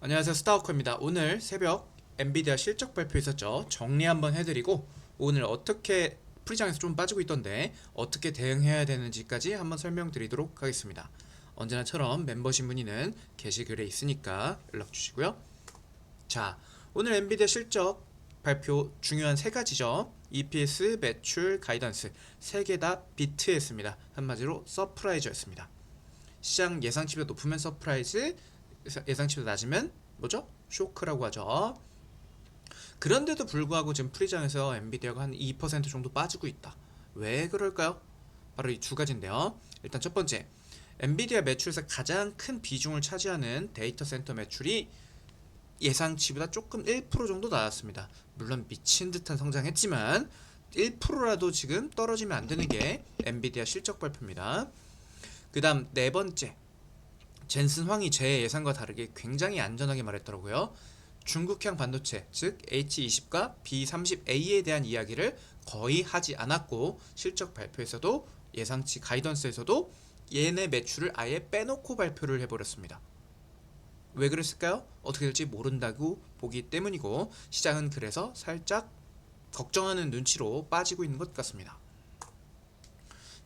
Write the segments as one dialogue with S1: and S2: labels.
S1: 안녕하세요, 스타워커입니다. 오늘 새벽 엔비디아 실적 발표 있었죠. 정리 한번 해드리고 오늘 어떻게 프리장에서 좀 빠지고 있던데 어떻게 대응해야 되는지까지 한번 설명드리도록 하겠습니다. 언제나처럼 멤버십 문의는 게시글에 있으니까 연락 주시고요. 자, 오늘 엔비디아 실적 발표 중요한 세 가지죠. EPS, 매출, 가이던스 세 개 다 비트했습니다. 한마디로 서프라이즈였습니다. 시장 예상치보다 높으면 서프라이즈, 예상치보다 낮으면 뭐죠? 쇼크라고 하죠. 그런데도 불구하고 지금 프리장에서 엔비디아가 한 2% 정도 빠지고 있다. 왜 그럴까요? 바로 이 두 가지인데요. 일단 첫 번째, 엔비디아 매출에서 가장 큰 비중을 차지하는 데이터 센터 매출이 예상치보다 조금 1% 정도 나왔습니다. 물론 미친 듯한 성장했지만 1%라도 지금 떨어지면 안 되는 게 엔비디아 실적 발표입니다. 그 다음 네 번째, 젠슨 황이 제 예상과 다르게 굉장히 안전하게 말했더라고요. 중국향 반도체, 즉 H20과 B30A에 대한 이야기를 거의 하지 않았고 실적 발표에서도 예상치 가이던스에서도 얘네 매출을 아예 빼놓고 발표를 해버렸습니다. 왜 그랬을까요? 어떻게 될지 모른다고 보기 때문이고 시장은 그래서 살짝 걱정하는 눈치로 빠지고 있는 것 같습니다.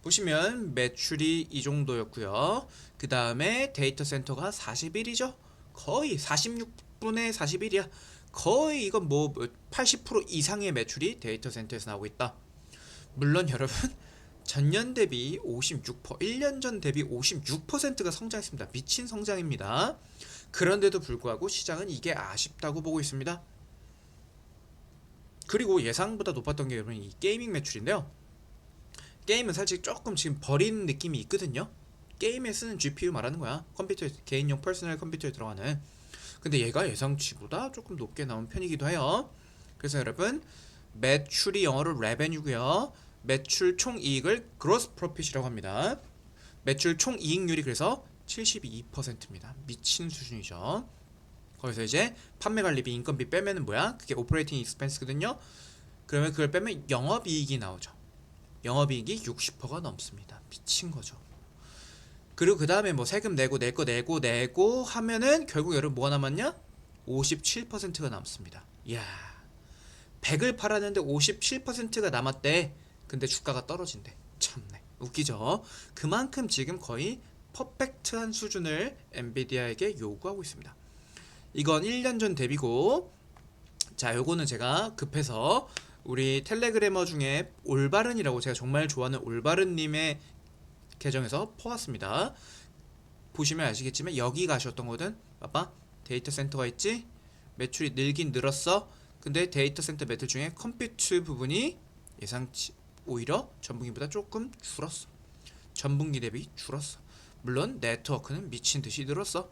S1: 보시면 매출이 이 정도였고요. 그 다음에 데이터 센터가 41이죠. 거의 46분의 41이야. 거의 이건 뭐 80% 이상의 매출이 데이터 센터에서 나오고 있다. 물론 여러분 전년 대비 56%, 1년 전 대비 56%가 성장했습니다. 미친 성장입니다. 그런데도 불구하고 시장은 이게 아쉽다고 보고 있습니다. 그리고 예상보다 높았던 게 여러분 이 게이밍 매출인데요. 게임은 사실 조금 지금 버린 느낌이 있거든요. 게임에 쓰는 GPU 말하는 거야. 컴퓨터에, 개인용 퍼스널 컴퓨터에 들어가는. 근데 얘가 예상치보다 조금 높게 나온 편이기도 해요. 그래서 여러분 매출이 영어로 revenue고요. 매출 총이익을 gross profit이라고 합니다. 매출 총이익률이 그래서 72%입니다. 미친 수준이죠. 거기서 이제 판매관리비, 인건비 빼면은 뭐야? 그게 오퍼레이팅 익스펜스거든요. 그러면 그걸 빼면 영업이익이 나오죠. 영업이익이 60%가 넘습니다. 미친 거죠. 그리고 그 다음에 뭐 세금 내고 내고 하면은 결국 여러분 뭐가 남았냐? 57%가 남습니다. 이야, 100을 팔았는데 57%가 남았대. 근데 주가가 떨어진대. 참네, 웃기죠? 그만큼 지금 거의 퍼펙트한 수준을 엔비디아에게 요구하고 있습니다. 이건 1년 전 대비고, 자, 요거는 제가 급해서 우리 텔레그래머 중에 올바른이라고 제가 정말 좋아하는 올바른님의 계정에서 퍼왔습니다. 보시면 아시겠지만 여기 가셨던 거든. 봐봐, 데이터 센터가 있지? 매출이 늘긴 늘었어. 근데 데이터 센터 매출 중에 컴퓨트 부분이 예상치 오히려 전분기보다 조금 줄었어. 전분기 대비 줄었어. 물론 네트워크는 미친 듯이 늘었어.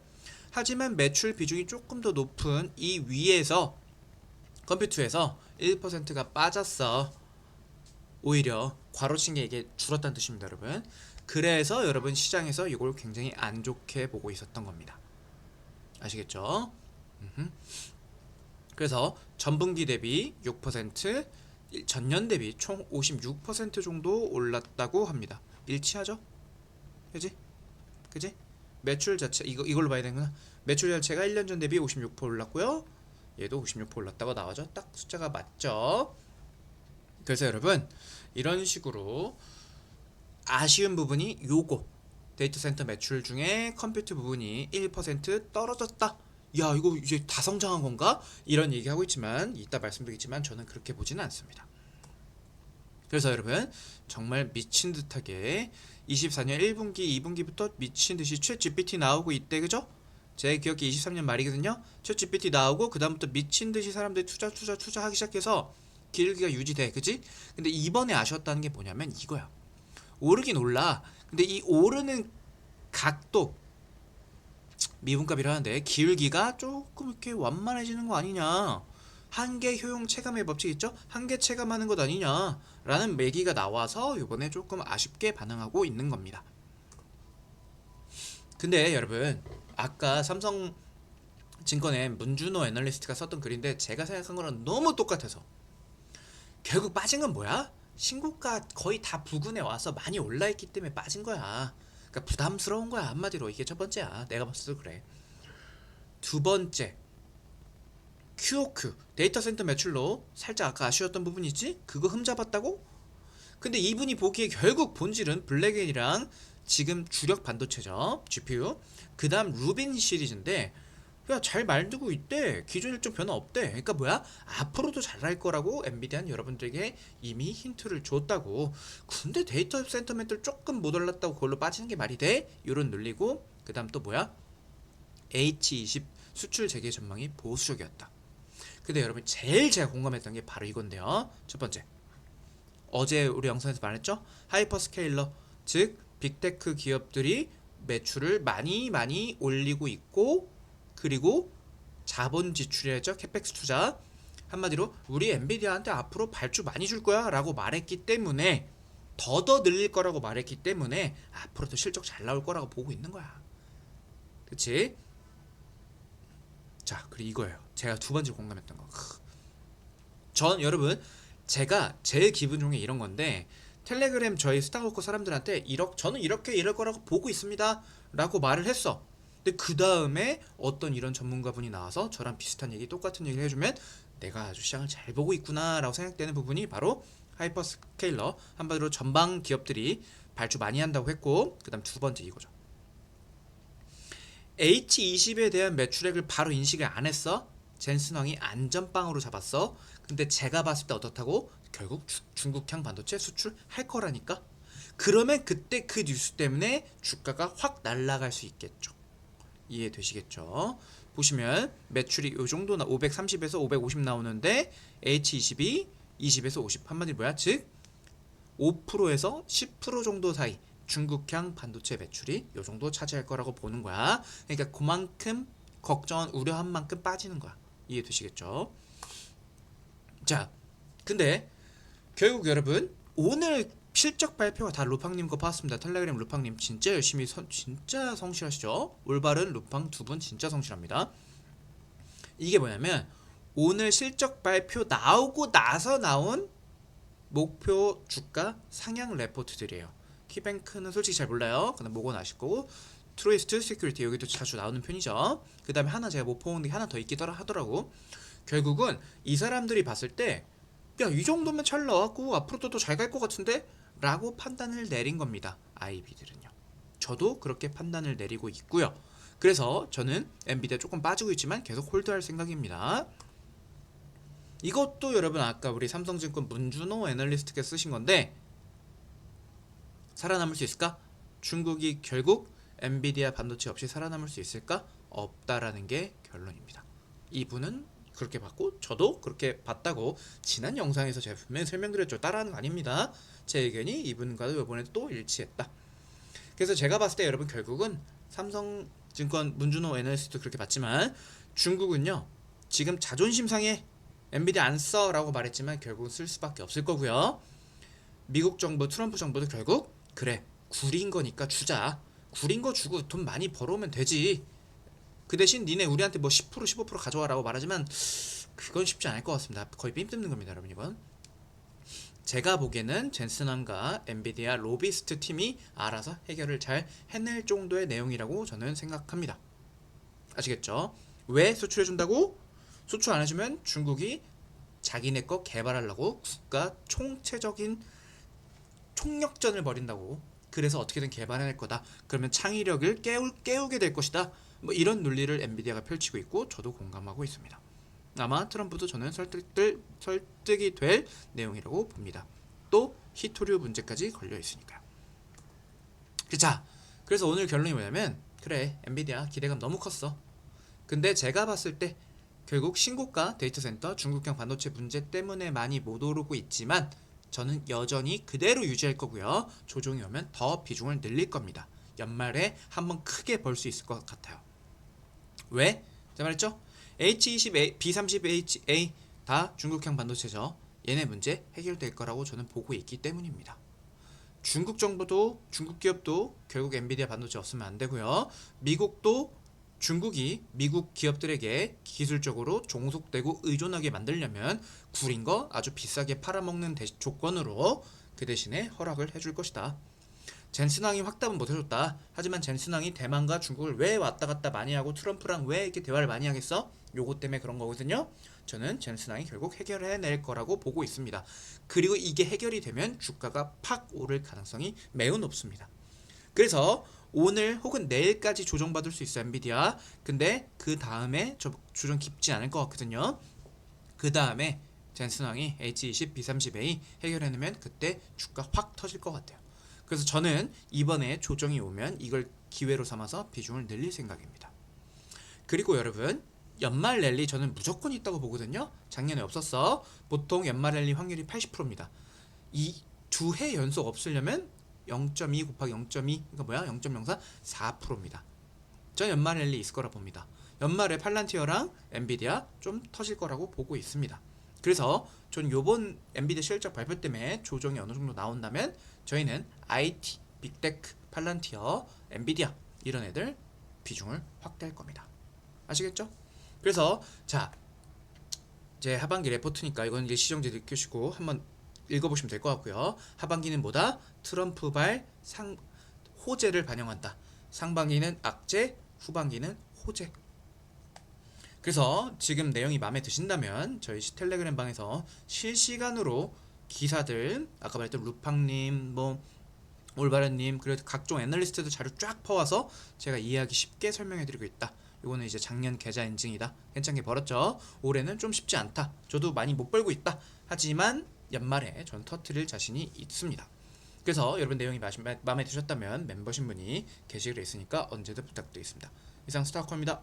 S1: 하지만 매출 비중이 조금 더 높은 이 위에서 컴퓨터에서 1%가 빠졌어. 오히려 괄호친 게 이게 줄었다는 뜻입니다, 여러분. 그래서 여러분 시장에서 이걸 굉장히 안 좋게 보고 있었던 겁니다. 아시겠죠? 그래서 전분기 대비 6%, 전년 대비 총 56% 정도 올랐다고 합니다. 일치하죠? 그지? 그지? 매출 자체 이걸로 봐야 되는구나. 매출 자체가 1년 전 대비 56% 올랐고요. 얘도 56% 올랐다고 나와죠. 딱 숫자가 맞죠. 그래서 여러분 이런 식으로 아쉬운 부분이 요거 데이터 센터 매출 중에 컴퓨터 부분이 1% 떨어졌다. 야, 이거 이제 다 성장한 건가? 이런 얘기하고 있지만 이따 말씀드리겠지만 저는 그렇게 보지는 않습니다. 그래서 여러분 정말 미친 듯하게 24년 1분기, 2분기부터 미친 듯이 챗 GPT 나오고 있대, 그죠? 제 기억이 23년 말이거든요. 챗 GPT 나오고 그 다음부터 미친 듯이 사람들이 투자하기 시작해서 기울기가 유지돼, 그지? 근데 이번에 아쉬웠다는 게 뭐냐면 이거야. 오르긴 올라. 근데 이 오르는 각도 미분값이라는데 기울기가 조금 이렇게 완만해지는 거 아니냐. 한계 효용 체감의 법칙 있죠? 한계 체감하는 것 아니냐 라는 매기가 나와서 이번에 조금 아쉽게 반응하고 있는 겁니다. 근데 여러분 아까 삼성증권의 문준호 애널리스트가 썼던 글인데 제가 생각한 거랑 너무 똑같아서 결국 빠진 건 뭐야? 신고가 거의 다 부근에 와서 많이 올라있기 때문에 빠진 거야. 그러니까 부담스러운 거야. 한마디로 이게 첫 번째야. 내가 봤을 때 그래. 두 번째, QOQ 데이터 센터 매출로 살짝 아까 아쉬웠던 부분이지? 그거 흠잡았다고? 근데 이분이 보기에 결국 본질은 블랙앤이랑 지금 주력 반도체죠, GPU. 그 다음 루빈 시리즈인데 야, 잘 만들고 있대. 기존 일정 변화 없대. 그러니까 뭐야? 앞으로도 잘할 거라고 엔비디아는 여러분들에게 이미 힌트를 줬다고. 근데 데이터 센터 매출 조금 못 올랐다고 그걸로 빠지는 게 말이 돼? 요런 논리고, 그 다음 또 뭐야? H20 수출 재개 전망이 보수적이었다. 근데 여러분 제일 제가 공감했던 게 바로 이건데요. 첫 번째, 어제 우리 영상에서 말했죠? 하이퍼스케일러, 즉 빅테크 기업들이 매출을 많이 올리고 있고, 그리고 자본 지출이죠, 캐펙스 투자. 한마디로 우리 엔비디아한테 앞으로 발주 많이 줄 거야 라고 말했기 때문에, 더 늘릴 거라고 말했기 때문에 앞으로도 실적 잘 나올 거라고 보고 있는 거야. 그치? 자, 그리고 이거예요. 제가 두 번째 공감했던 거. 전 여러분, 제가 제 기분 중에 이런 건데, 텔레그램 저희 스타워커 사람들한테 저는 이렇게 이럴 거라고 보고 있습니다 라고 말을 했어. 근데 그 다음에 어떤 이런 전문가분이 나와서 저랑 비슷한 얘기, 똑같은 얘기를 해주면 내가 아주 시장을 잘 보고 있구나 라고 생각되는 부분이 바로 하이퍼스케일러, 한마디로 전방 기업들이 발주 많이 한다고 했고, 그 다음 두 번째 이거죠. H20에 대한 매출액을 바로 인식을 안 했어. 젠슨왕이 안전빵으로 잡았어. 근데 제가 봤을 때 어떻다고? 결국 중국향 반도체 수출할 거라니까. 그러면 그때 그 뉴스 때문에 주가가 확 날아갈 수 있겠죠. 이해되시겠죠? 보시면 매출이 요 정도 530에서 550 나오는데 H20이 20에서 50, 한마디로 뭐야? 즉 5%에서 10% 정도 사이 중국향 반도체 매출이 요 정도 차지할 거라고 보는 거야. 그러니까 그만큼 걱정한 우려한 만큼 빠지는 거야. 이해되시겠죠? 자, 근데 결국 여러분 오늘 실적 발표가 다 루팡님 거 봤습니다. 텔레그램 루팡님 진짜 열심히 진짜 성실하시죠? 올바른 루팡 두 분 진짜 성실합니다. 이게 뭐냐면 오늘 실적 발표 나오고 나서 나온 목표 주가 상향 레포트들이에요. 키뱅크는 솔직히 잘 몰라요. 그다음 모건 아실 거고, 트루이스트 시큐리티 여기도 자주 나오는 편이죠. 그 다음에 하나 제가 못 보는 게 하나 더 있기더라 하더라고. 결국은 이 사람들이 봤을 때 야, 이 정도면 잘 나왔고 앞으로도 더 잘 갈 것 같은데? 라고 판단을 내린 겁니다. IB들은요. 저도 그렇게 판단을 내리고 있고요. 그래서 저는 엔비디아 조금 빠지고 있지만 계속 홀드할 생각입니다. 이것도 여러분 아까 우리 삼성증권 문준호 애널리스트께서 쓰신 건데, 살아남을 수 있을까? 중국이 결국 엔비디아 반도체 없이 살아남을 수 있을까? 없다라는 게 결론입니다. 이분은 그렇게 봤고 저도 그렇게 봤다고 지난 영상에서 제가 분명히 설명드렸죠. 따라하는 거 아닙니다. 제 의견이 이분과도 이번에 또 일치했다. 그래서 제가 봤을 때 여러분 결국은 삼성증권 문준호 애널리스트도 그렇게 봤지만, 중국은요 지금 자존심 상해 엔비디아 안 써 라고 말했지만 결국은 쓸 수밖에 없을 거고요. 미국 정부 트럼프 정부도 결국 그래 구린 거니까 주자, 구린 거 주고 돈 많이 벌어오면 되지, 그 대신 니네 우리한테 뭐 10% 15% 가져와라고 말하지만 그건 쉽지 않을 것 같습니다. 거의 삥 뜯는 겁니다 여러분. 이건 제가 보기에는 젠슨왕과 엔비디아 로비스트 팀이 알아서 해결을 잘 해낼 정도의 내용이라고 저는 생각합니다. 아시겠죠? 왜 수출해준다고? 수출 안 해주면 중국이 자기네 거 개발하려고 국가 총체적인 총력전을 벌인다고. 그래서 어떻게든 개발해낼 거다. 그러면 창의력을 깨우게 될 것이다. 뭐 이런 논리를 엔비디아가 펼치고 있고 저도 공감하고 있습니다. 아마 트럼프도 저는 설득이 될 내용이라고 봅니다. 또 히토류 문제까지 걸려 있으니까요. 자, 그래서 오늘 결론이 뭐냐면, 그래 엔비디아 기대감 너무 컸어. 근데 제가 봤을 때 결국 신고가 데이터 센터 중국형 반도체 문제 때문에 많이 못 오르고 있지만 저는 여전히 그대로 유지할 거고요. 조정이 오면 더 비중을 늘릴 겁니다. 연말에 한번 크게 벌 수 있을 것 같아요. 왜? 제가 말했죠? H20A, B30HA 다 중국형 반도체죠. 얘네 문제 해결될 거라고 저는 보고 있기 때문입니다. 중국 정부도 중국 기업도 결국 엔비디아 반도체 없으면 안 되고요. 미국도 중국이 미국 기업들에게 기술적으로 종속되고 의존하게 만들려면 구린 거 아주 비싸게 팔아먹는 조건으로 그 대신에 허락을 해줄 것이다. 젠슨왕이 확답은 못해줬다. 하지만 젠슨왕이 대만과 중국을 왜 왔다 갔다 많이 하고 트럼프랑 왜 이렇게 대화를 많이 하겠어? 요거 때문에 그런 거거든요. 저는 젠슨왕이 결국 해결해낼 거라고 보고 있습니다. 그리고 이게 해결이 되면 주가가 팍 오를 가능성이 매우 높습니다. 그래서 오늘 혹은 내일까지 조정받을 수 있어 엔비디아. 근데 그 다음에 저 조정 깊지 않을 것 같거든요. 그 다음에 젠슨왕이 H20, B30A 해결해내면 그때 주가 확 터질 것 같아요. 그래서 저는 이번에 조정이 오면 이걸 기회로 삼아서 비중을 늘릴 생각입니다. 그리고 여러분, 연말 랠리 저는 무조건 있다고 보거든요. 작년에 없었어. 보통 연말 랠리 확률이 80%입니다. 이 두 해 연속 없으려면 0.2 곱하기 0.2 그러니까 뭐야? 0.04 4%입니다. 전 연말 랠리 있을 거라 봅니다. 연말에 팔란티어랑 엔비디아 좀 터질 거라고 보고 있습니다. 그래서 전 요번 엔비디아 실적 발표 때문에 조정이 어느 정도 나온다면 저희는 IT, 빅테크, 팔란티어, 엔비디아 이런 애들 비중을 확대할 겁니다. 아시겠죠? 그래서 자 이제 하반기 레포트니까 이건 이제 시정제 느끼시고 한번 읽어보시면 될 것 같고요. 하반기는 뭐다? 트럼프발 호재를 반영한다. 상반기는 악재, 후반기는 호재. 그래서 지금 내용이 마음에 드신다면 저희 텔레그램 방에서 실시간으로 기사들 아까 말했던 루팡님 뭐 올바른님 그리고 각종 애널리스트들 자료 쫙 퍼와서 제가 이해하기 쉽게 설명해드리고 있다. 이거는 이제 작년 계좌 인증이다. 괜찮게 벌었죠. 올해는 좀 쉽지 않다. 저도 많이 못 벌고 있다. 하지만 연말에 전 터트릴 자신이 있습니다. 그래서 여러분 내용이 마음에 드셨다면 멤버십 문의 게시글에 있으니까 언제든 부탁드리겠습니다. 이상 스타커입니다.